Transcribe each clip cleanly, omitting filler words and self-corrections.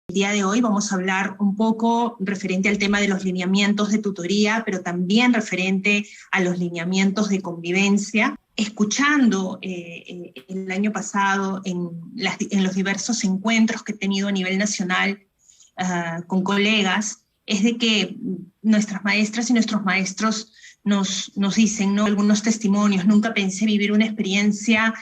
El día de hoy vamos a hablar un poco referente al tema de los lineamientos de tutoría, pero también referente a los lineamientos de convivencia. Escuchando el año pasado en los diversos encuentros que he tenido a nivel nacional con colegas, es de que nuestras maestras y nuestros maestros nos dicen, ¿no?, algunos testimonios: nunca pensé vivir una experiencia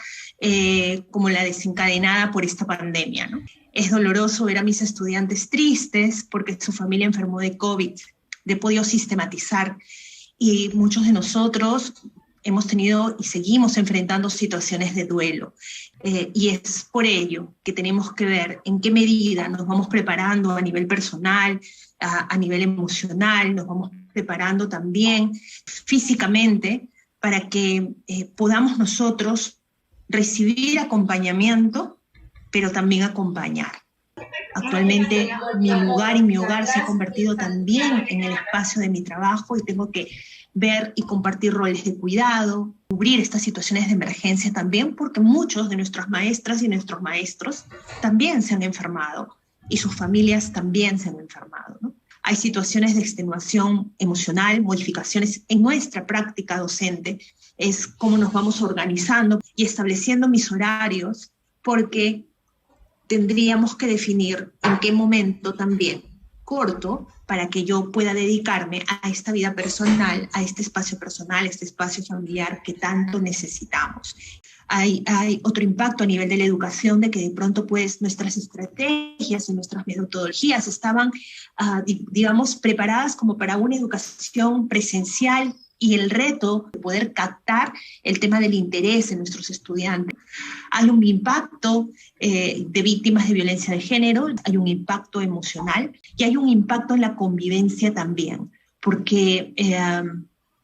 como la desencadenada por esta pandemia, ¿no? Es doloroso ver a mis estudiantes tristes porque su familia enfermó de COVID. He podido sistematizar, y muchos de nosotros hemos tenido y seguimos enfrentando situaciones de duelo. Y es por ello que tenemos que ver en qué medida nos vamos preparando a nivel personal, a nivel emocional, nos vamos preparando también físicamente para que podamos nosotros recibir acompañamiento, pero también acompañar. Actualmente mi lugar y mi hogar se ha convertido también en el espacio de mi trabajo, y tengo que ver y compartir roles de cuidado, cubrir estas situaciones de emergencia también, porque muchos de nuestras maestras y nuestros maestros también se han enfermado y sus familias también se han enfermado, ¿no? Hay situaciones de extenuación emocional, modificaciones en nuestra práctica docente. Es cómo nos vamos organizando y estableciendo mis horarios, porque tendríamos que definir en qué momento también corto para que yo pueda dedicarme a esta vida personal, a este espacio personal, a este espacio familiar que tanto necesitamos. Hay otro impacto a nivel de la educación, de que de pronto pues nuestras estrategias y nuestras metodologías estaban, digamos, preparadas como para una educación presencial, y el reto de poder captar el tema del interés en nuestros estudiantes. Hay un impacto de víctimas de violencia de género, hay un impacto emocional y hay un impacto en la convivencia también, porque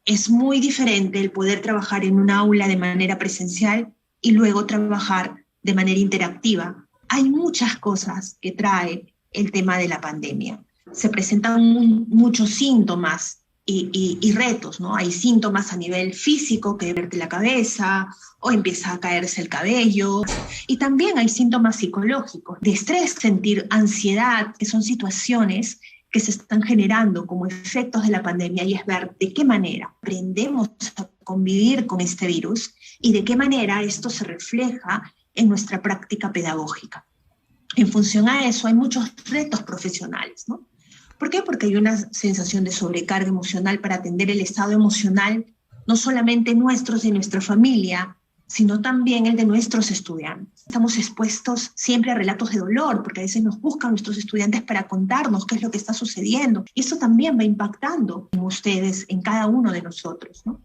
es muy diferente el poder trabajar en un aula de manera presencial y luego trabajar de manera interactiva. Hay muchas cosas que trae el tema de la pandemia. Se presentan muchos síntomas y retos, ¿no? Hay síntomas a nivel físico, que verte la cabeza o empieza a caerse el cabello, y también hay síntomas psicológicos, de estrés, sentir ansiedad, que son situaciones que se están generando como efectos de la pandemia, y es ver de qué manera aprendemos a convivir con este virus y de qué manera esto se refleja en nuestra práctica pedagógica. En función a eso hay muchos retos profesionales, ¿no? ¿Por qué? Porque hay una sensación de sobrecarga emocional para atender el estado emocional, no solamente nuestro y nuestra familia, sino también el de nuestros estudiantes. Estamos expuestos siempre a relatos de dolor, porque a veces nos buscan nuestros estudiantes para contarnos qué es lo que está sucediendo. Y eso también va impactando en ustedes, en cada uno de nosotros, ¿no?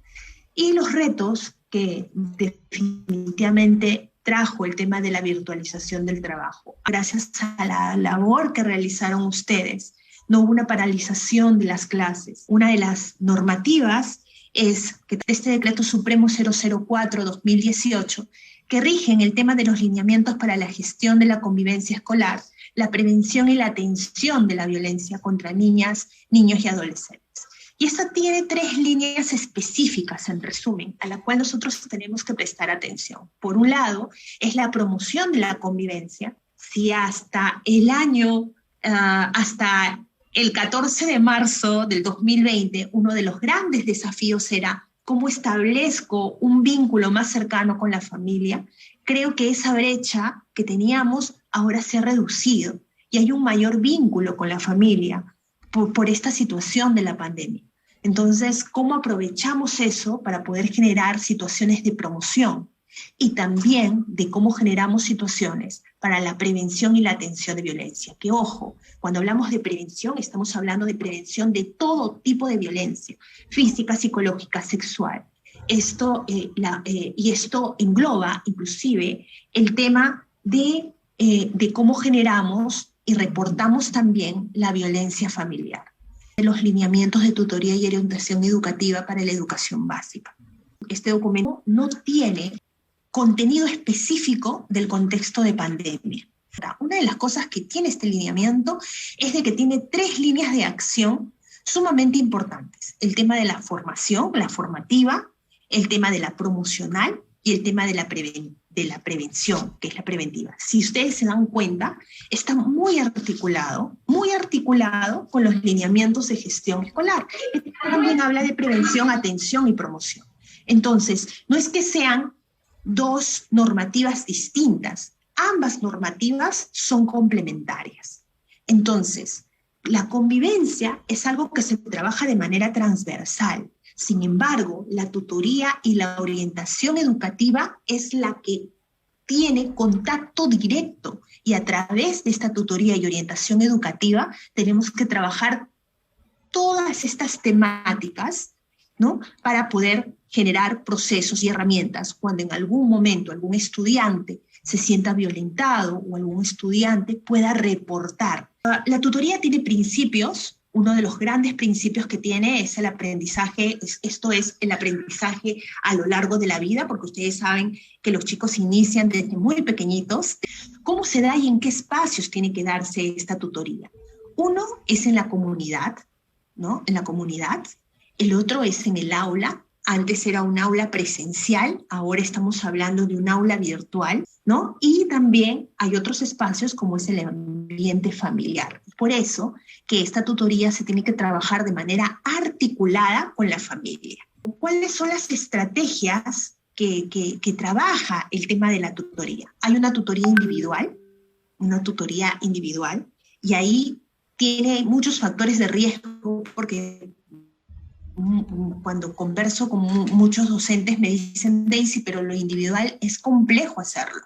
Y los retos que definitivamente trajo el tema de la virtualización del trabajo. Gracias a la labor que realizaron ustedes, no hubo una paralización de las clases. Una de las normativas es que este Decreto Supremo 004/2018, que rigen el tema de los lineamientos para la gestión de la convivencia escolar, la prevención y la atención de la violencia contra niñas, niños y adolescentes. Y esta tiene 3 líneas específicas, en resumen, a la cual nosotros tenemos que prestar atención. Por un lado, es la promoción de la convivencia. Si hasta el año, hasta el 14 de marzo del 2020, uno de los grandes desafíos era cómo establezco un vínculo más cercano con la familia, creo que esa brecha que teníamos ahora se ha reducido y hay un mayor vínculo con la familia por esta situación de la pandemia. Entonces, ¿cómo aprovechamos eso para poder generar situaciones de promoción? Y también de cómo generamos situaciones para la prevención y la atención de violencia. Que ojo, cuando hablamos de prevención, estamos hablando de prevención de todo tipo de violencia, física, psicológica, sexual. Esto engloba inclusive el tema de cómo generamos y reportamos también la violencia familiar. Los lineamientos de tutoría y orientación educativa para la educación básica. Este documento no tiene contenido específico del contexto de pandemia. Una de las cosas que tiene este lineamiento es de que tiene 3 líneas de acción sumamente importantes. El tema de la formación, la formativa, el tema de la promocional y el tema de la de la prevención, que es la preventiva. Si ustedes se dan cuenta, está muy articulado con los lineamientos de gestión escolar. También habla de prevención, atención y promoción. Entonces, no es que sean dos normativas distintas, ambas normativas son complementarias. Entonces, la convivencia es algo que se trabaja de manera transversal. Sin embargo, la tutoría y la orientación educativa es la que tiene contacto directo, y a través de esta tutoría y orientación educativa tenemos que trabajar todas estas temáticas, ¿no?, para poder generar procesos y herramientas cuando en algún momento algún estudiante se sienta violentado o algún estudiante pueda reportar. La tutoría tiene principios. Uno de los grandes principios que tiene es el aprendizaje, esto es el aprendizaje a lo largo de la vida, porque ustedes saben que los chicos inician desde muy pequeñitos. ¿Cómo se da y en qué espacios tiene que darse esta tutoría? Uno es en la comunidad, ¿no? En la comunidad. El otro es en el aula. Antes era un aula presencial, ahora estamos hablando de un aula virtual, ¿no? Y también hay otros espacios como es el ambiente familiar. Por eso que esta tutoría se tiene que trabajar de manera articulada con la familia. ¿Cuáles son las estrategias que trabaja el tema de la tutoría? Hay una tutoría individual, y ahí tiene muchos factores de riesgo, porque cuando converso con muchos docentes me dicen: Daisy, pero lo individual es complejo hacerlo.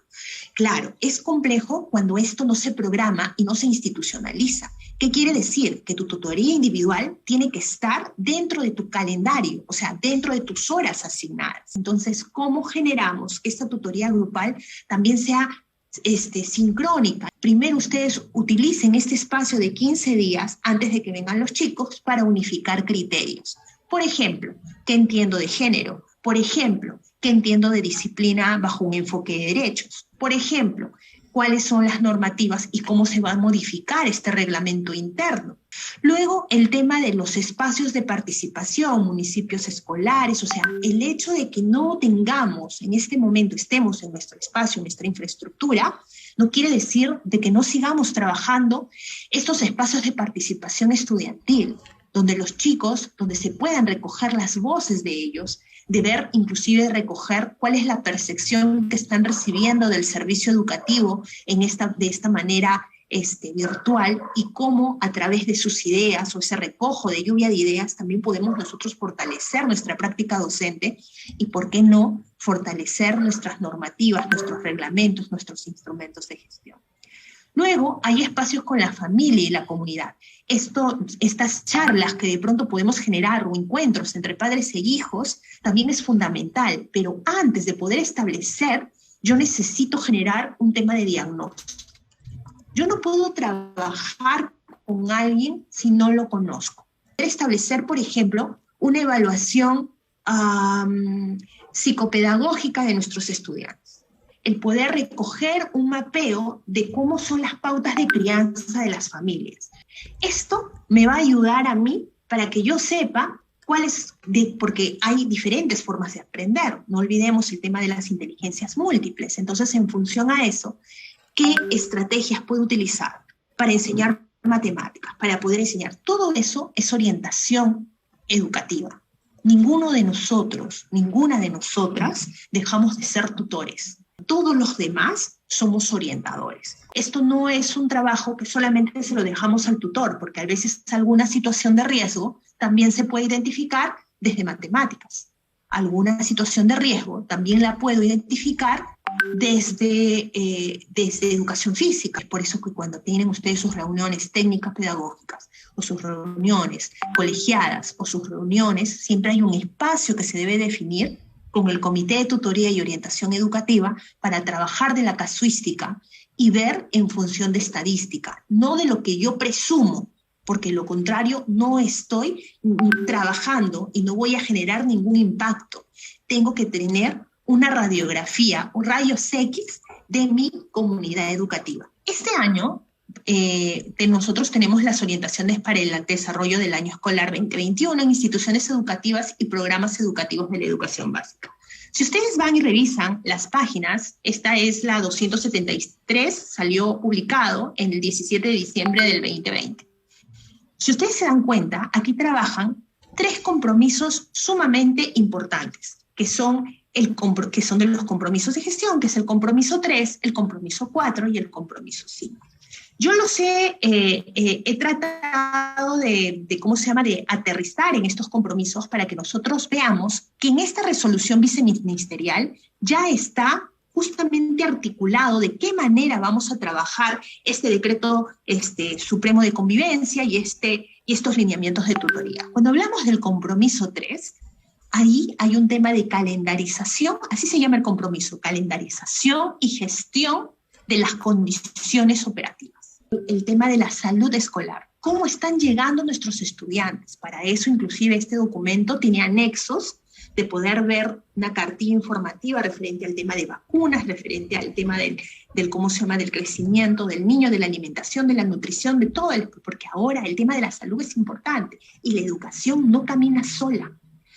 Claro, es complejo cuando esto no se programa y no se institucionaliza. ¿Qué quiere decir? Que tu tutoría individual tiene que estar dentro de tu calendario, o sea, dentro de tus horas asignadas. Entonces, ¿cómo generamos que esta tutoría grupal también sea sincrónica? Primero ustedes utilicen este espacio de 15 días antes de que vengan los chicos para unificar criterios. Por ejemplo, ¿qué entiendo de género? Por ejemplo, ¿qué entiendo de disciplina bajo un enfoque de derechos? Por ejemplo, ¿cuáles son las normativas y cómo se va a modificar este reglamento interno? Luego, el tema de los espacios de participación, municipios escolares, o sea, el hecho de que no tengamos, en este momento estemos en nuestro espacio, en nuestra infraestructura, no quiere decir de que no sigamos trabajando estos espacios de participación estudiantil, donde los chicos, donde se puedan recoger las voces de ellos, de ver, inclusive recoger cuál es la percepción que están recibiendo del servicio educativo de esta manera virtual, y cómo a través de sus ideas o ese recojo de lluvia de ideas también podemos nosotros fortalecer nuestra práctica docente y, ¿por qué no?, fortalecer nuestras normativas, nuestros reglamentos, nuestros instrumentos de gestión. Luego, hay espacios con la familia y la comunidad. Estas charlas que de pronto podemos generar o encuentros entre padres e hijos también es fundamental, pero antes de poder establecer, yo necesito generar un tema de diagnóstico. Yo no puedo trabajar con alguien si no lo conozco. Establecer, por ejemplo, una evaluación psicopedagógica de nuestros estudiantes. El poder recoger un mapeo de cómo son las pautas de crianza de las familias. Esto me va a ayudar a mí para que yo sepa porque hay diferentes formas de aprender. No olvidemos el tema de las inteligencias múltiples. Entonces, en función a eso, ¿qué estrategias puedo utilizar para enseñar matemáticas, para poder enseñar? Todo eso es orientación educativa. Ninguno de nosotros, ninguna de nosotras dejamos de ser tutores. Todos los demás somos orientadores. Esto no es un trabajo que solamente se lo dejamos al tutor, porque a veces alguna situación de riesgo también se puede identificar desde matemáticas. Alguna situación de riesgo también la puedo identificar desde educación física. Es por eso que cuando tienen ustedes sus reuniones técnicas pedagógicas o sus reuniones colegiadas o sus reuniones, siempre hay un espacio que se debe definir con el Comité de Tutoría y Orientación Educativa para trabajar de la casuística y ver en función de estadística, no de lo que yo presumo, porque lo contrario no estoy trabajando y no voy a generar ningún impacto. Tengo que tener una radiografía o rayos X de mi comunidad educativa. Este año nosotros tenemos las orientaciones para el desarrollo del año escolar 2021 en instituciones educativas y programas educativos de la educación básica. Si ustedes van y revisan las páginas, esta es la 273, salió publicado en el 17 de diciembre del 2020. Si ustedes se dan cuenta, aquí trabajan 3 compromisos sumamente importantes, que son de los compromisos de gestión, que es el compromiso 3, el compromiso 4 y el compromiso 5. Yo he tratado de aterrizar en estos compromisos para que nosotros veamos que en esta resolución viceministerial ya está justamente articulado de qué manera vamos a trabajar este decreto supremo de convivencia y estos lineamientos de tutoría. Cuando hablamos del compromiso 3, ahí hay un tema de calendarización, así se llama el compromiso, calendarización y gestión de las condiciones operativas. El tema de la salud escolar. ¿Cómo están llegando nuestros estudiantes? Para eso, inclusive, este documento tiene anexos de poder ver una cartilla informativa referente al tema de vacunas, referente al tema del crecimiento del niño, de la alimentación, de la nutrición, de todo, porque ahora el tema de la salud es importante y la educación no camina sola.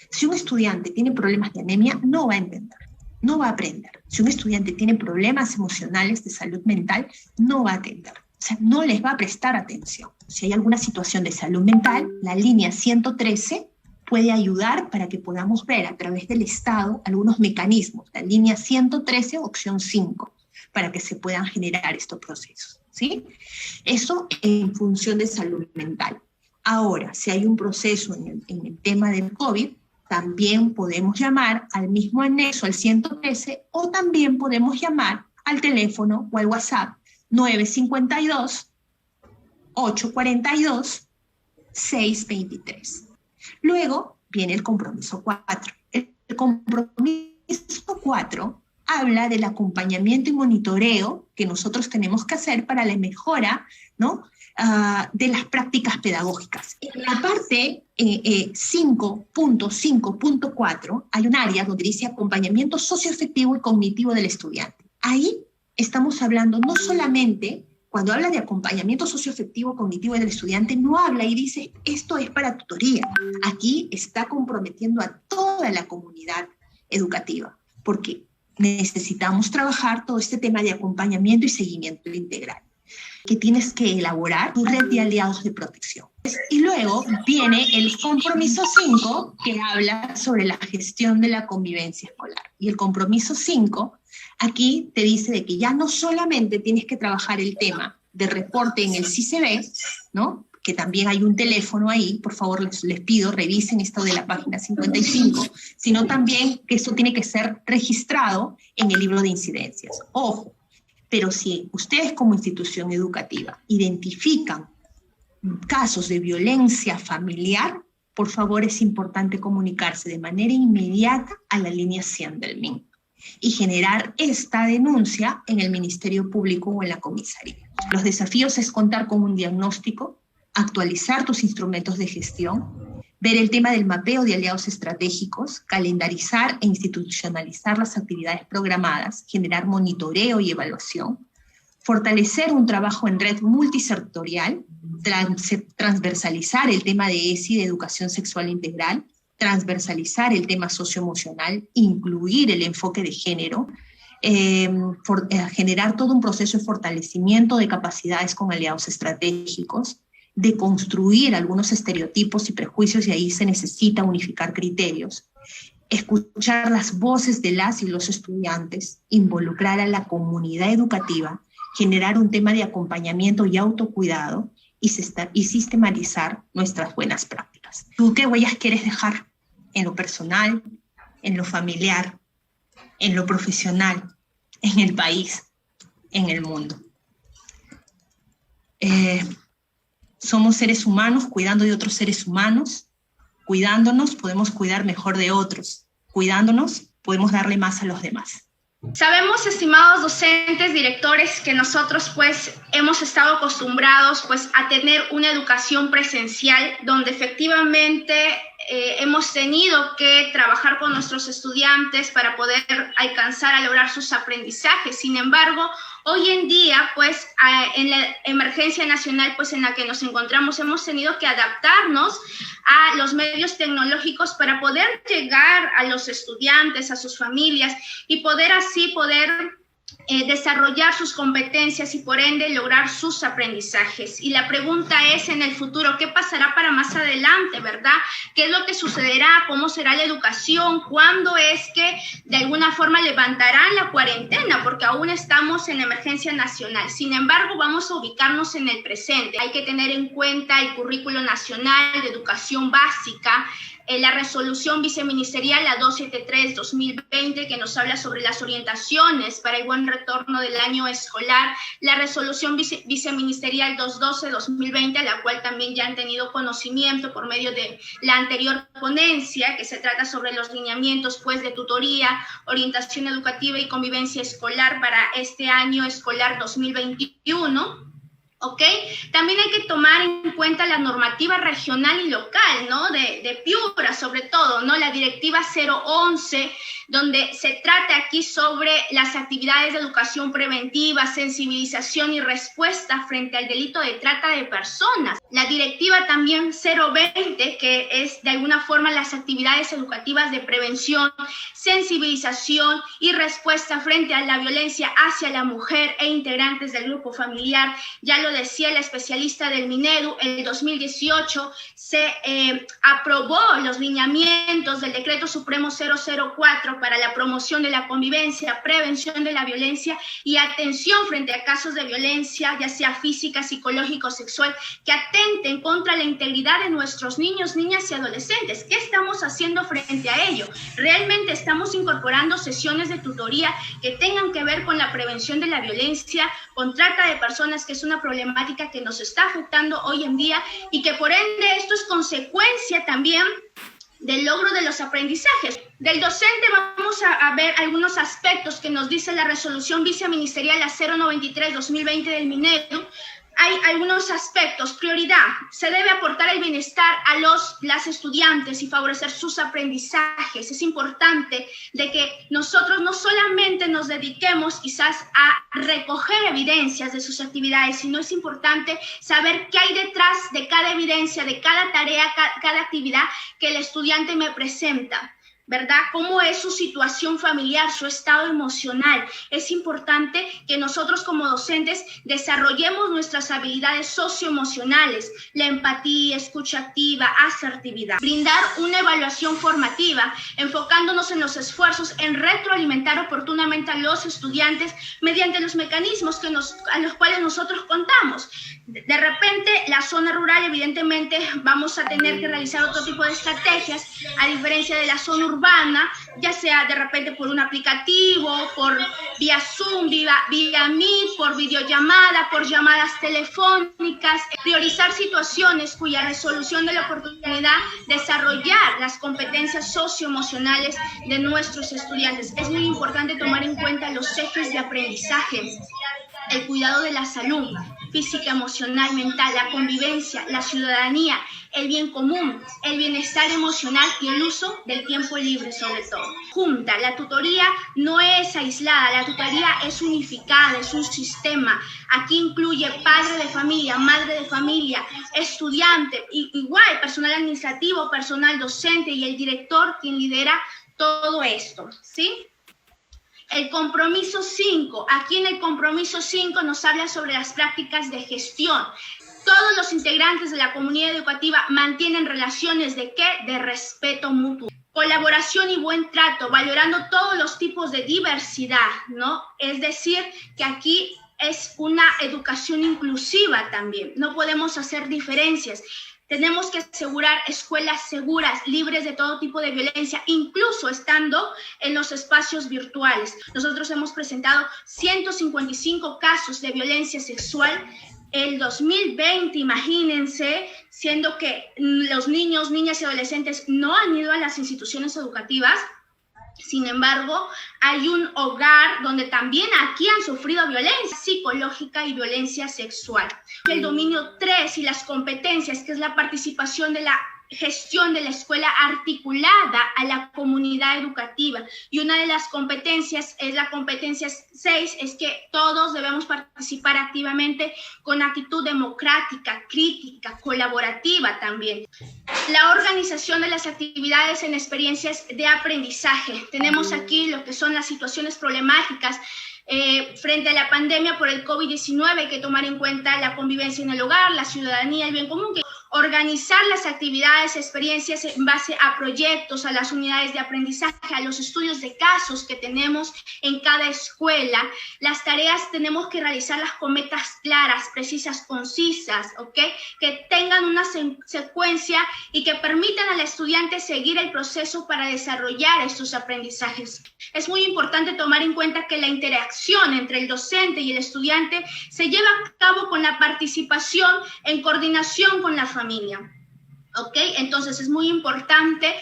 Si un estudiante tiene problemas de anemia, no va a entender, no va a aprender. Si un estudiante tiene problemas emocionales de salud mental, no va a atender. O sea, no les va a prestar atención. Si hay alguna situación de salud mental, la línea 113 puede ayudar para que podamos ver a través del Estado algunos mecanismos. La línea 113, opción 5, para que se puedan generar estos procesos, ¿sí? Eso en función de salud mental. Ahora, si hay un proceso en el tema del COVID, también podemos llamar al mismo anexo, al 113, o también podemos llamar al teléfono o al WhatsApp 952-842-623. Luego viene el compromiso 4. El compromiso 4 habla del acompañamiento y monitoreo que nosotros tenemos que hacer para la mejora, ¿no?, de las prácticas pedagógicas. En la parte 5.5.4 hay un área donde dice acompañamiento socioafectivo y cognitivo del estudiante. Ahí estamos hablando no solamente, cuando habla de acompañamiento socioafectivo cognitivo del estudiante, no habla y dice, esto es para tutoría. Aquí está comprometiendo a toda la comunidad educativa, porque necesitamos trabajar todo este tema de acompañamiento y seguimiento integral, que tienes que elaborar tu red de aliados de protección. Y luego viene el compromiso 5, que habla sobre la gestión de la convivencia escolar. Y el compromiso 5 aquí te dice de que ya no solamente tienes que trabajar el tema de reporte en el CICB, ¿no?, que también hay un teléfono ahí, por favor les pido, revisen esto de la página 55, sino también que esto tiene que ser registrado en el libro de incidencias. Ojo, pero si ustedes como institución educativa identifican casos de violencia familiar, por favor es importante comunicarse de manera inmediata a la línea 100 del MIN y generar esta denuncia en el Ministerio Público o en la comisaría. Los desafíos es contar con un diagnóstico, actualizar tus instrumentos de gestión, ver el tema del mapeo de aliados estratégicos, calendarizar e institucionalizar las actividades programadas, generar monitoreo y evaluación, fortalecer un trabajo en red multisectorial, transversalizar el tema de ESI, de educación sexual integral, transversalizar el tema socioemocional, incluir el enfoque de género, generar todo un proceso de fortalecimiento de capacidades con aliados estratégicos, de construir algunos estereotipos y prejuicios, y ahí se necesita unificar criterios, escuchar las voces de las y los estudiantes, involucrar a la comunidad educativa, generar un tema de acompañamiento y autocuidado y sistematizar nuestras buenas prácticas. ¿Tú qué huellas quieres dejar en lo personal, en lo familiar, en lo profesional, en el país, en el mundo? Somos seres humanos cuidando de otros seres humanos. Cuidándonos podemos cuidar mejor de otros. Cuidándonos podemos darle más a los demás. Sabemos, estimados docentes, directores, que nosotros pues hemos estado acostumbrados pues a tener una educación presencial donde efectivamente hemos tenido que trabajar con nuestros estudiantes para poder alcanzar a lograr sus aprendizajes. Sin embargo, hoy en día, pues, en la emergencia nacional, pues, en la que nos encontramos, hemos tenido que adaptarnos a los medios tecnológicos para poder llegar a los estudiantes, a sus familias, y poder desarrollar sus competencias y por ende lograr sus aprendizajes. Y la pregunta es en el futuro, ¿qué pasará para más adelante, verdad? ¿Qué es lo que sucederá? ¿Cómo será la educación? ¿Cuándo es que de alguna forma levantarán la cuarentena? Porque aún estamos en emergencia nacional. Sin embargo, vamos a ubicarnos en el presente. Hay que tener en cuenta el currículo nacional de educación básica, la resolución viceministerial, la 273-2020, que nos habla sobre las orientaciones para el buen retorno del año escolar, la resolución viceministerial 212-2020, a la cual también ya han tenido conocimiento por medio de la anterior ponencia, que se trata sobre los lineamientos, pues, de tutoría, orientación educativa y convivencia escolar para este año escolar 2021. ¿Ok? También hay que tomar en cuenta la normativa regional y local, ¿no? De Piura, sobre todo, ¿no? La directiva 011, donde se trata aquí sobre las actividades de educación preventiva, sensibilización y respuesta frente al delito de trata de personas. La directiva también 020, que es de alguna forma las actividades educativas de prevención, sensibilización y respuesta frente a la violencia hacia la mujer e integrantes del grupo familiar. Ya lo decía la especialista del Minedu, en el 2018 se aprobó los lineamientos del Decreto Supremo 004 para la promoción de la convivencia, prevención de la violencia y atención frente a casos de violencia, ya sea física, psicológica o sexual, que atenten contra la integridad de nuestros niños, niñas y adolescentes. ¿Qué estamos haciendo frente a ello? ¿Realmente estamos incorporando sesiones de tutoría que tengan que ver con la prevención de la violencia, con trata de personas, que es una problemática que nos está afectando hoy en día y que por ende esto es consecuencia también del logro de los aprendizajes? Del docente vamos a ver algunos aspectos que nos dice la resolución viceministerial la 093-2020 del Minedu. Hay algunos aspectos. Prioridad: se debe aportar el bienestar a las estudiantes y favorecer sus aprendizajes. Es importante de que nosotros no solamente nos dediquemos quizás a recoger evidencias de sus actividades, sino es importante saber qué hay detrás de cada evidencia, de cada tarea, cada actividad que el estudiante me presenta, ¿verdad? ¿Cómo es su situación familiar, su estado emocional? Es importante que nosotros como docentes desarrollemos nuestras habilidades socioemocionales, la empatía, escucha activa, asertividad. Brindar una evaluación formativa, enfocándonos en los esfuerzos en retroalimentar oportunamente a los estudiantes mediante los mecanismos a los cuales nosotros contamos. De repente, la zona rural, evidentemente, vamos a tener que realizar otro tipo de estrategias, a diferencia de la zona urbana, ya sea de repente por un aplicativo, por vía Zoom, vía Meet, por videollamada, por llamadas telefónicas, priorizar situaciones cuya resolución de la oportunidad, desarrollar las competencias socioemocionales de nuestros estudiantes. Es muy importante tomar en cuenta los ejes de aprendizaje: el cuidado de la salud física, emocional, mental, la convivencia, la ciudadanía, el bien común, el bienestar emocional y el uso del tiempo libre, sobre todo. Junta, la tutoría no es aislada, la tutoría es unificada, es un sistema. Aquí incluye padre de familia, madre de familia, estudiante, igual personal administrativo, personal docente y el director, quien lidera todo esto, ¿sí? El compromiso 5. Aquí en el compromiso 5 nos habla sobre las prácticas de gestión. Todos los integrantes de la comunidad educativa mantienen relaciones ¿de qué? De respeto mutuo. Colaboración y buen trato, valorando todos los tipos de diversidad, ¿no? Es decir, que aquí es una educación inclusiva también. No podemos hacer diferencias. Tenemos que asegurar escuelas seguras, libres de todo tipo de violencia, incluso estando en los espacios virtuales. Nosotros hemos presentado 155 casos de violencia sexual el 2020, imagínense, siendo que los niños, niñas y adolescentes no han ido a las instituciones educativas. Sin embargo, hay un hogar donde también aquí han sufrido violencia psicológica y violencia sexual. El dominio 3 y las competencias, que es la participación de la gestión de la escuela articulada a la comunidad educativa. Y una de las competencias es la competencia 6, es que todos debemos participar activamente con actitud democrática, crítica, colaborativa también. La organización de las actividades en experiencias de aprendizaje. Tenemos aquí lo que son las situaciones problemáticas frente a la pandemia por el COVID-19. Hay que tomar en cuenta la convivencia en el hogar, la ciudadanía, el bien común. Organizar las actividades, experiencias en base a proyectos, a las unidades de aprendizaje, a los estudios de casos que tenemos en cada escuela. Las tareas tenemos que realizarlas con metas claras, precisas, concisas, ¿ok? Que tengan una secuencia y que permitan al estudiante seguir el proceso para desarrollar estos aprendizajes. Es muy importante tomar en cuenta que la interacción entre el docente y el estudiante se lleva a cabo con la participación en coordinación con la familia. ¿Ok? Entonces es muy importante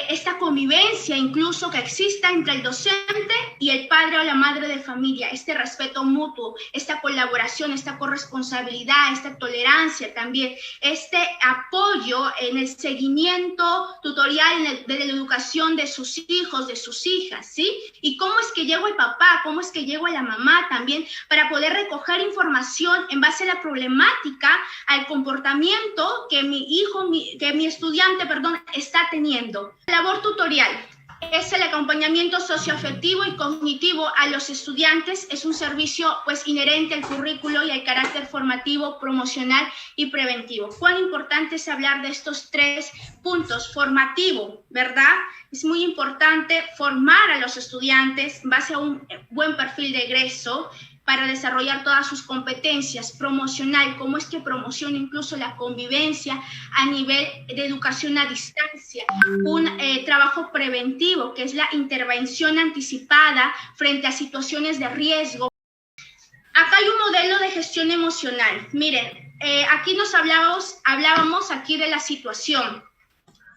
esta convivencia incluso que exista entre el docente y el padre o la madre de familia, este respeto mutuo, esta colaboración, esta corresponsabilidad, esta tolerancia también, este apoyo en el seguimiento tutorial de la educación de sus hijos, de sus hijas, ¿sí? Y cómo es que llegó el papá, cómo es que llegó la mamá también, para poder recoger información en base a la problemática, al comportamiento que mi estudiante, está teniendo. La labor tutorial es el acompañamiento socioafectivo y cognitivo a los estudiantes. Es un servicio inherente al currículo y al carácter formativo, promocional y preventivo. ¿Cuán importante es hablar de estos 3 puntos? Formativo, ¿verdad? Es muy importante formar a los estudiantes en base a un buen perfil de egreso para desarrollar todas sus competencias. Promocional, cómo es que promociona incluso la convivencia a nivel de educación a distancia. Un trabajo preventivo, que es la intervención anticipada frente a situaciones de riesgo. Acá hay un modelo de gestión emocional. Miren, aquí hablábamos aquí de la situación.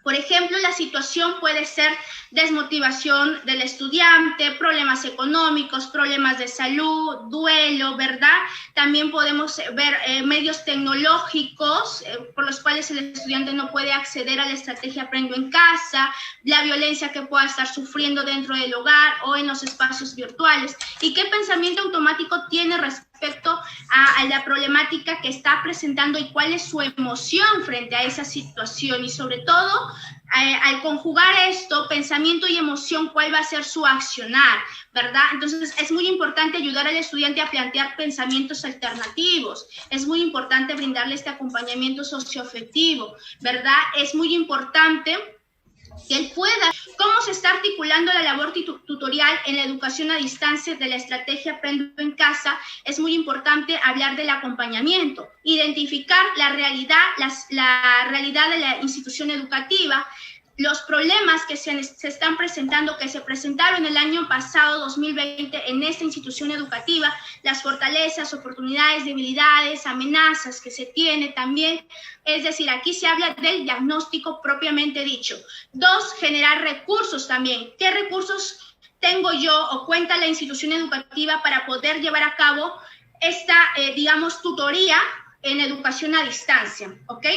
Por ejemplo, la situación puede ser desmotivación del estudiante, problemas económicos, problemas de salud, duelo, ¿verdad? También podemos ver medios tecnológicos por los cuales el estudiante no puede acceder a la estrategia Aprendo en Casa, la violencia que pueda estar sufriendo dentro del hogar o en los espacios virtuales. ¿Y qué pensamiento automático tiene respecto a la problemática que está presentando y cuál es su emoción frente a esa situación? Y sobre todo, al conjugar esto, pensamiento y emoción, ¿cuál va a ser su accionar? ¿Verdad? Entonces es muy importante ayudar al estudiante a plantear pensamientos alternativos. Es muy importante brindarle este acompañamiento socioafectivo, ¿verdad? Es muy importante que él pueda. ¿Cómo se está articulando la labor tutorial en la educación a distancia de la estrategia Aprendo en Casa? Es muy importante hablar del acompañamiento, identificar la realidad de la institución educativa, los problemas que se están presentando, que se presentaron el año pasado, 2020, en esta institución educativa, las fortalezas, oportunidades, debilidades, amenazas que se tiene también. Es decir, aquí se habla del diagnóstico propiamente dicho. 2, generar recursos también. ¿Qué recursos tengo yo o cuenta la institución educativa para poder llevar a cabo esta, tutoría en educación a distancia? ¿Ok?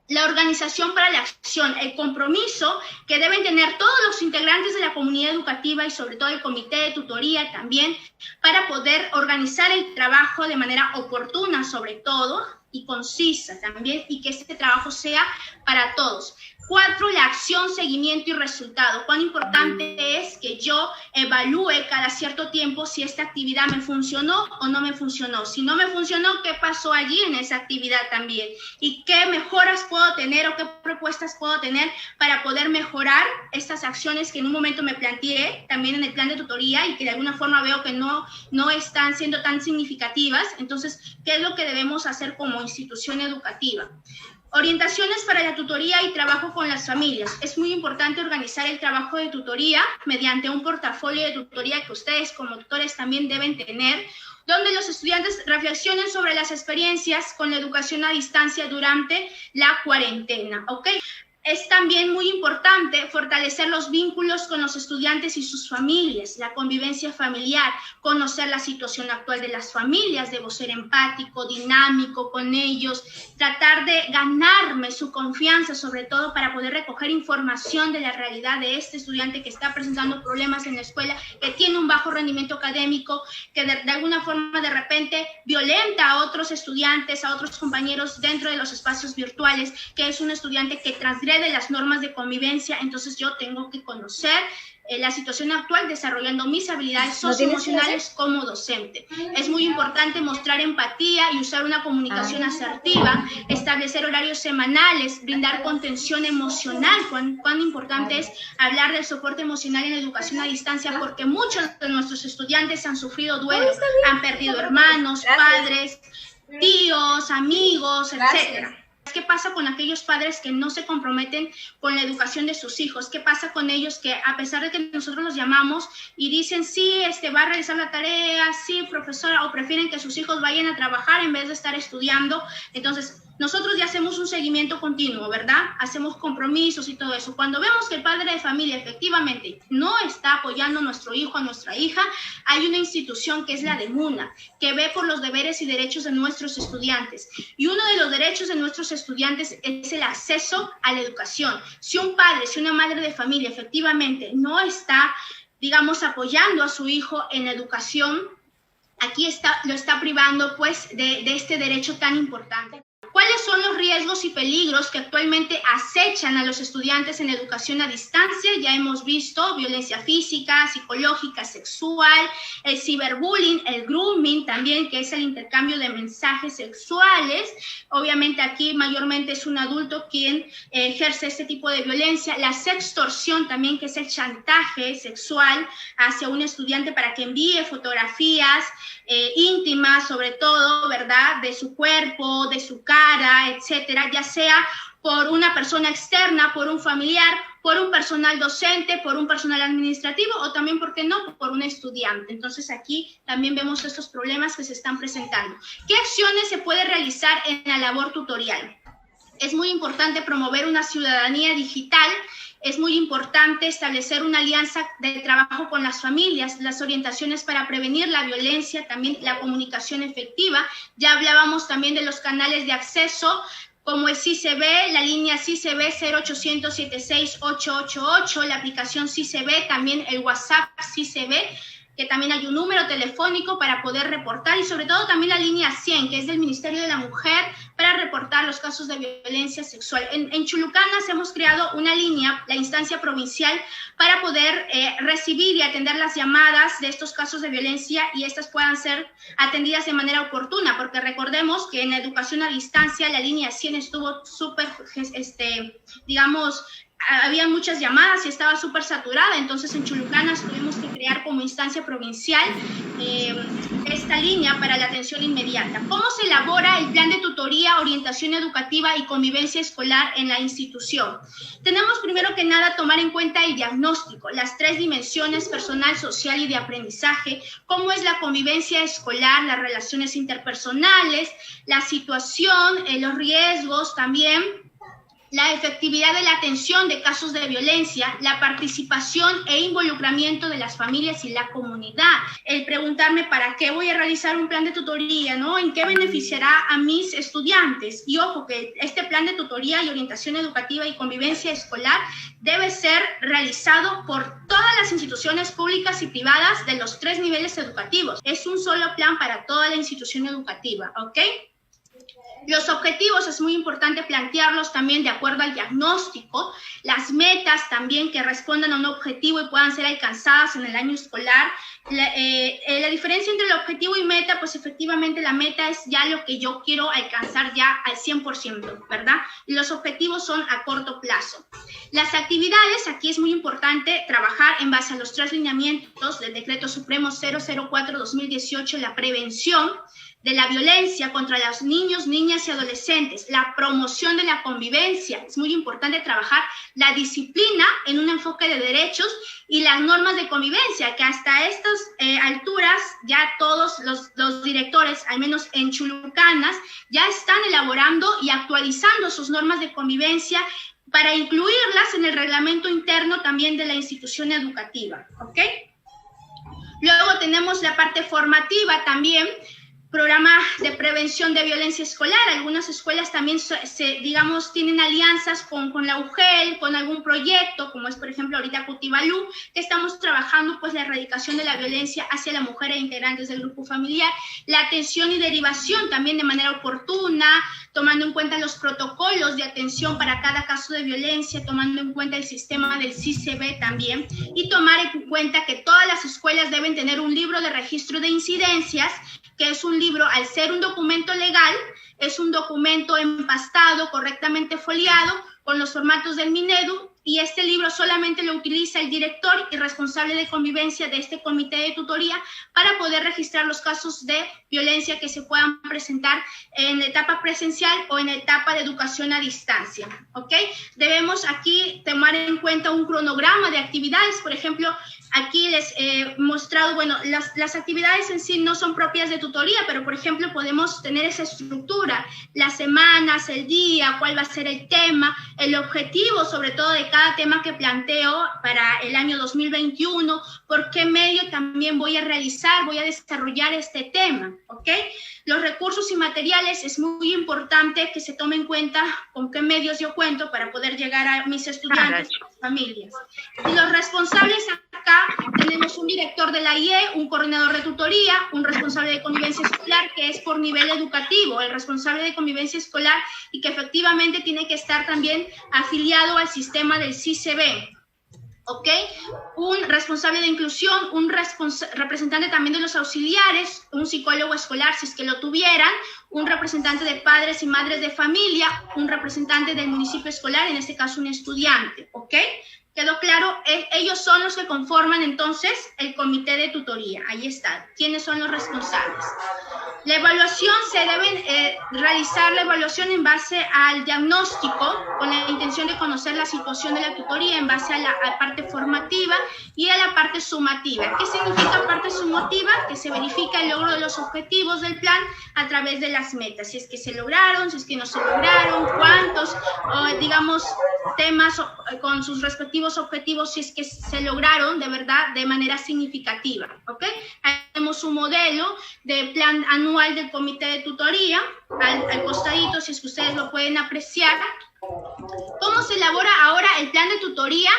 La organización para la acción, el compromiso que deben tener todos los integrantes de la comunidad educativa y sobre todo el comité de tutoría también para poder organizar el trabajo de manera oportuna sobre todo y concisa también, y que este trabajo sea para todos. 4, la acción, seguimiento y resultado. Cuán importante es que yo evalúe cada cierto tiempo si esta actividad me funcionó o no me funcionó. Si no me funcionó, ¿qué pasó allí en esa actividad también? Y qué mejoras puedo tener o qué propuestas puedo tener para poder mejorar estas acciones que en un momento me planteé también en el plan de tutoría y que de alguna forma veo que no están siendo tan significativas. Entonces, ¿qué es lo que debemos hacer como institución educativa? Orientaciones para la tutoría y trabajo con las familias. Es muy importante organizar el trabajo de tutoría mediante un portafolio de tutoría que ustedes como tutores también deben tener, donde los estudiantes reflexionen sobre las experiencias con la educación a distancia durante la cuarentena, ¿ok? Es también muy importante fortalecer los vínculos con los estudiantes y sus familias, la convivencia familiar, conocer la situación actual de las familias, debo ser empático, dinámico con ellos, tratar de ganarme su confianza, sobre todo para poder recoger información de la realidad de este estudiante que está presentando problemas en la escuela, que tiene un bajo rendimiento académico, que de alguna forma de repente violenta a otros estudiantes, a otros compañeros dentro de los espacios virtuales, que es un estudiante que transgrede de las normas de convivencia. Entonces yo tengo que conocer la situación actual desarrollando mis habilidades socioemocionales como docente. Es muy importante mostrar empatía y usar una comunicación asertiva, establecer horarios semanales, brindar contención emocional. Cuán importante es hablar del soporte emocional en la educación a distancia, porque muchos de nuestros estudiantes han sufrido duelo, han perdido hermanos, padres, tíos, amigos, etcétera. ¿Qué pasa con aquellos padres que no se comprometen con la educación de sus hijos? ¿Qué pasa con ellos que, a pesar de que nosotros los llamamos y dicen, sí, va a realizar la tarea, sí, profesora, o prefieren que sus hijos vayan a trabajar en vez de estar estudiando? Entonces, nosotros ya hacemos un seguimiento continuo, ¿verdad? Hacemos compromisos y todo eso. Cuando vemos que el padre de familia efectivamente no está apoyando a nuestro hijo, a nuestra hija, hay una institución que es la de MUNA, que ve por los deberes y derechos de nuestros estudiantes. Y uno de los derechos de nuestros estudiantes es el acceso a la educación. Si un padre, si una madre de familia efectivamente no está, digamos, apoyando a su hijo en la educación, aquí lo está privando, pues, de este derecho tan importante. ¿Cuáles son los riesgos y peligros que actualmente acechan a los estudiantes en educación a distancia? Ya hemos visto violencia física, psicológica, sexual, el ciberbullying, el grooming también, que es el intercambio de mensajes sexuales. Obviamente aquí mayormente es un adulto quien ejerce este tipo de violencia. La sextorsión también, que es el chantaje sexual hacia un estudiante para que envíe fotografías íntimas, sobre todo, ¿verdad?, de su cuerpo, de su cara, etcétera, ya sea por una persona externa, por un familiar, por un personal docente, por un personal administrativo o también, ¿por qué no?, por un estudiante. Entonces aquí también vemos estos problemas que se están presentando. ¿Qué acciones se puede realizar en la labor tutorial? Es muy importante promover una ciudadanía digital. Es muy importante establecer una alianza de trabajo con las familias, las orientaciones para prevenir la violencia, también la comunicación efectiva. Ya hablábamos también de los canales de acceso, como el CICB, la línea CICB 0800 76 888, la aplicación CICB, también el WhatsApp CICB, que también hay un número telefónico para poder reportar, y sobre todo también la línea 100, que es del Ministerio de la Mujer, para reportar los casos de violencia sexual. En Chulucanas hemos creado una línea, la instancia provincial, para poder recibir y atender las llamadas de estos casos de violencia y estas puedan ser atendidas de manera oportuna, porque recordemos que en la educación a distancia la línea 100 estuvo súper, digamos, había muchas llamadas y estaba súper saturada. Entonces en Chulucanas tuvimos que crear como instancia provincial esta línea para la atención inmediata. ¿Cómo se elabora el plan de tutoría, orientación educativa y convivencia escolar en la institución? Tenemos primero que nada tomar en cuenta el diagnóstico, las 3 dimensiones: personal, social y de aprendizaje, cómo es la convivencia escolar, las relaciones interpersonales, la situación, los riesgos también, la efectividad de la atención de casos de violencia, la participación e involucramiento de las familias y la comunidad. El preguntarme para qué voy a realizar un plan de tutoría, ¿no? ¿En qué beneficiará a mis estudiantes? Y ojo, que este plan de tutoría y orientación educativa y convivencia escolar debe ser realizado por todas las instituciones públicas y privadas de los 3 niveles educativos. Es un solo plan para toda la institución educativa, ¿ok? Los objetivos es muy importante plantearlos también de acuerdo al diagnóstico, las metas también que respondan a un objetivo y puedan ser alcanzadas en el año escolar. La diferencia entre el objetivo y meta, pues efectivamente la meta es ya lo que yo quiero alcanzar ya al 100%, ¿verdad? Y los objetivos son a corto plazo. Las actividades, aquí es muy importante trabajar en base a los 3 lineamientos del Decreto Supremo 004-2018, la prevención de la violencia contra los niños, niñas y adolescentes, la promoción de la convivencia. Es muy importante trabajar la disciplina en un enfoque de derechos y las normas de convivencia, que hasta estas alturas ya todos los directores, al menos en Chulucanas, ya están elaborando y actualizando sus normas de convivencia para incluirlas en el reglamento interno también de la institución educativa, ¿ok? Luego tenemos la parte formativa también, programa de prevención de violencia escolar. Algunas escuelas también, digamos, tienen alianzas con la UGEL, con algún proyecto, como es, por ejemplo, ahorita Cutibalú, que estamos trabajando, pues, la erradicación de la violencia hacia la mujer e integrantes del grupo familiar, la atención y derivación también de manera oportuna, tomando en cuenta los protocolos de atención para cada caso de violencia, tomando en cuenta el sistema del CICB también, y tomar en cuenta que todas las escuelas deben tener un libro de registro de incidencias, que es un libro, al ser un documento legal, es un documento empastado, correctamente foliado, con los formatos del Minedu, y este libro solamente lo utiliza el director y responsable de convivencia de este comité de tutoría para poder registrar los casos de violencia que se puedan presentar en la etapa presencial o en la etapa de educación a distancia, ¿ok? Debemos aquí tomar en cuenta un cronograma de actividades. Por ejemplo, aquí les he mostrado, bueno, las actividades en sí no son propias de tutoría, pero por ejemplo podemos tener esa estructura, las semanas, el día, cuál va a ser el tema, el objetivo sobre todo de cada tema que planteo para el año 2021, por qué medio también voy a desarrollar este tema, ¿ok? Los recursos y materiales, es muy importante que se tome en cuenta con qué medios yo cuento para poder llegar a mis estudiantes y sus familias. Y los responsables acá, tenemos un director de la IE, un coordinador de tutoría, un responsable de convivencia escolar, que es por nivel educativo, el responsable de convivencia escolar, y que efectivamente tiene que estar también afiliado al sistema del CICB, ¿ok? Un responsable de inclusión, un representante también de los auxiliares, un psicólogo escolar, si es que lo tuvieran, un representante de padres y madres de familia, un representante del municipio escolar, en este caso un estudiante, ¿ok? ¿Quedó claro? Ellos son los que conforman entonces el comité de tutoría. Ahí está. ¿Quiénes son los responsables? La evaluación, se debe realizar la evaluación en base al diagnóstico, con la intención de conocer la situación de la tutoría en base a la parte formativa y a la parte sumativa. ¿Qué significa parte sumativa? Que se verifica el logro de los objetivos del plan a través de las metas. Si es que se lograron, si es que no se lograron, cuántos, digamos, temas con sus respectivos objetivos, si es que se lograron de verdad de manera significativa, ¿ok? Tenemos un modelo de plan anual del comité de tutoría, al costadito, si es que ustedes lo pueden apreciar. ¿Cómo se elabora ahora el plan de tutoría,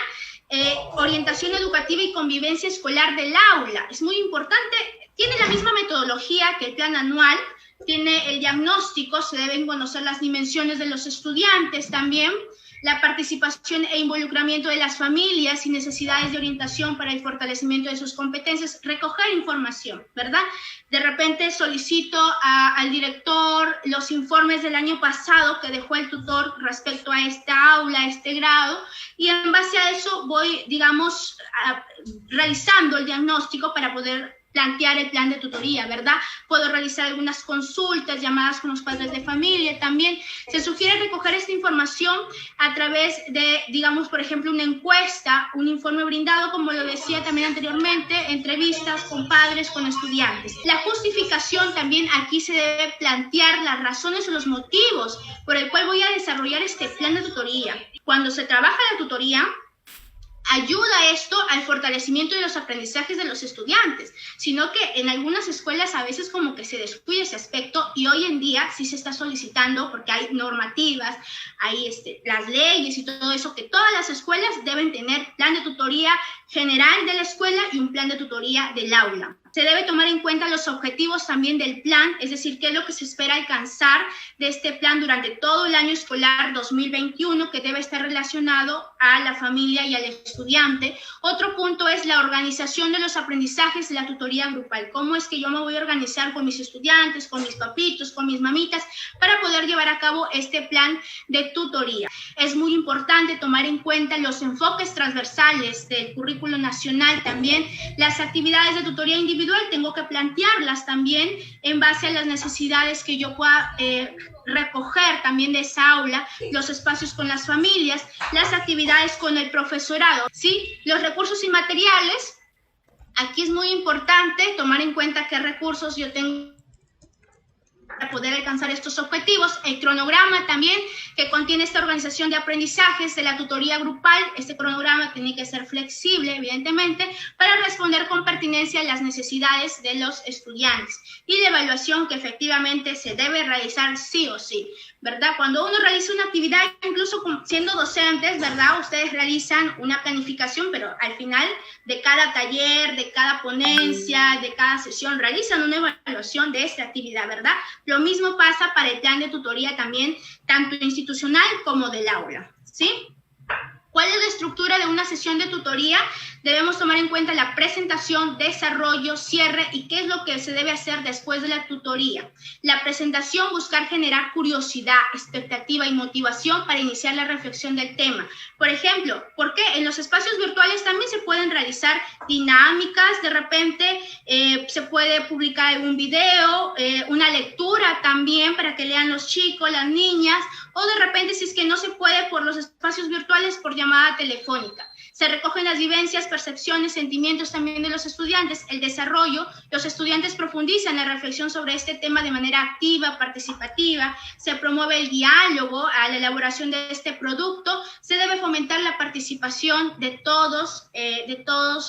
orientación educativa y convivencia escolar del aula? Es muy importante, tiene la misma metodología que el plan anual, tiene el diagnóstico, se deben conocer las dimensiones de los estudiantes también, la participación e involucramiento de las familias y necesidades de orientación para el fortalecimiento de sus competencias, recoger información, ¿verdad? De repente solicito al director los informes del año pasado que dejó el tutor respecto a esta aula, a este grado, y en base a eso voy, digamos, realizando el diagnóstico para poder plantear el plan de tutoría, ¿verdad? Puedo realizar algunas consultas, llamadas con los padres de familia también. Se sugiere recoger esta información a través de, digamos, por ejemplo, una encuesta, un informe brindado, como lo decía también anteriormente, entrevistas con padres, con estudiantes. La justificación también, aquí se debe plantear las razones o los motivos por el cual voy a desarrollar este plan de tutoría. Cuando se trabaja la tutoría, ayuda esto al fortalecimiento de los aprendizajes de los estudiantes, sino que en algunas escuelas a veces como que se descuida ese aspecto, y hoy en día sí se está solicitando, porque hay normativas, hay las leyes y todo eso, que todas las escuelas deben tener plan de tutoría general de la escuela y un plan de tutoría del aula. Se debe tomar en cuenta los objetivos también del plan, es decir, qué es lo que se espera alcanzar de este plan durante todo el año escolar 2021, que debe estar relacionado a la familia y al estudiante. Otro punto es la organización de los aprendizajes de la tutoría grupal. ¿Cómo es que yo me voy a organizar con mis estudiantes, con mis papitos, con mis mamitas, para poder llevar a cabo este plan de tutoría? Es muy importante tomar en cuenta los enfoques transversales del currículo nacional también, las actividades de tutoría individual, tengo que plantearlas también en base a las necesidades que yo pueda recoger también de esa aula, los espacios con las familias, las actividades con el profesorado, ¿sí? Los recursos y materiales, aquí es muy importante tomar en cuenta qué recursos yo tengo para poder alcanzar estos objetivos. El cronograma también que contiene esta organización de aprendizajes de la tutoría grupal. Este cronograma tiene que ser flexible, evidentemente, para responder con pertinencia a las necesidades de los estudiantes. Y la evaluación que efectivamente se debe realizar sí o sí, ¿verdad? Cuando uno realiza una actividad, incluso siendo docentes, ¿verdad? Ustedes realizan una planificación, pero al final de cada taller, de cada ponencia, de cada sesión, realizan una evaluación de esta actividad, ¿verdad? Lo mismo pasa para el plan de tutoría también, tanto institucional como del aula, ¿sí? ¿Cuál es la estructura de una sesión de tutoría? Debemos tomar en cuenta la presentación, desarrollo, cierre y qué es lo que se debe hacer después de la tutoría. La presentación, buscar generar curiosidad, expectativa y motivación para iniciar la reflexión del tema. Por ejemplo, ¿por qué? En los espacios virtuales también se pueden realizar dinámicas, de repente se puede publicar un video, una lectura también para que lean los chicos, las niñas, o de repente si es que no se puede por los espacios virtuales, por llamada telefónica. Se recogen las vivencias, percepciones, sentimientos también de los estudiantes, el desarrollo. Los estudiantes profundizan la reflexión sobre este tema de manera activa, participativa. Se promueve el diálogo a la elaboración de este producto. Se debe fomentar la participación de todos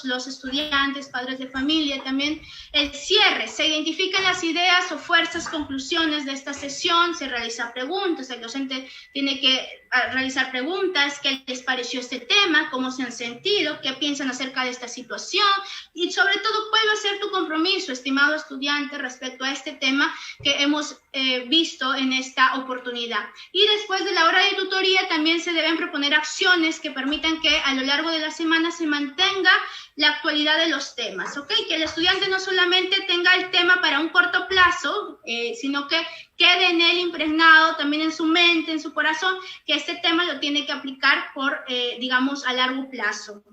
los estudiantes, padres de familia también. El cierre, se identifican las ideas o fuerzas, conclusiones de esta sesión. Se realizan preguntas, el docente tiene que realizar preguntas, qué les pareció este tema, cómo se han sentido, qué piensan acerca de esta situación y sobre todo cuál va a ser tu compromiso, estimado estudiante, respecto a este tema que hemos visto en esta oportunidad. Y después de la hora de tutoría también se deben proponer acciones que permitan que a lo largo de la semana se mantenga la actualidad de los temas, ¿ok? Que el estudiante no solamente tenga el tema para un corto plazo, sino que quede en él impregnado también en su mente, en su corazón, que este tema lo tiene que aplicar por, digamos, a largo plazo.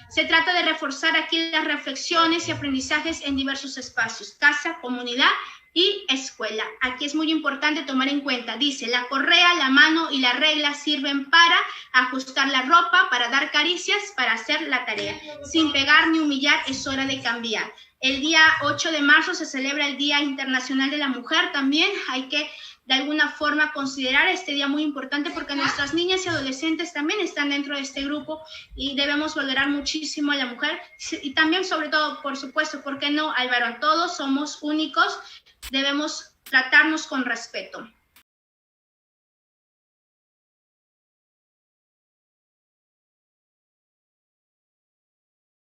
Se trata de reforzar aquí las reflexiones y aprendizajes en diversos espacios, casa, comunidad y escuela. Aquí es muy importante tomar en cuenta, dice, la correa, la mano y la regla sirven para ajustar la ropa, para dar caricias, para hacer la tarea. Sin pegar ni humillar, es hora de cambiar. El día 8 de marzo se celebra el Día Internacional de la Mujer también. Hay que de alguna forma considerar este día muy importante porque nuestras niñas y adolescentes también están dentro de este grupo y debemos valorar muchísimo a la mujer y también, sobre todo, por supuesto, ¿por qué no al varón? Todos somos únicos, debemos tratarnos con respeto.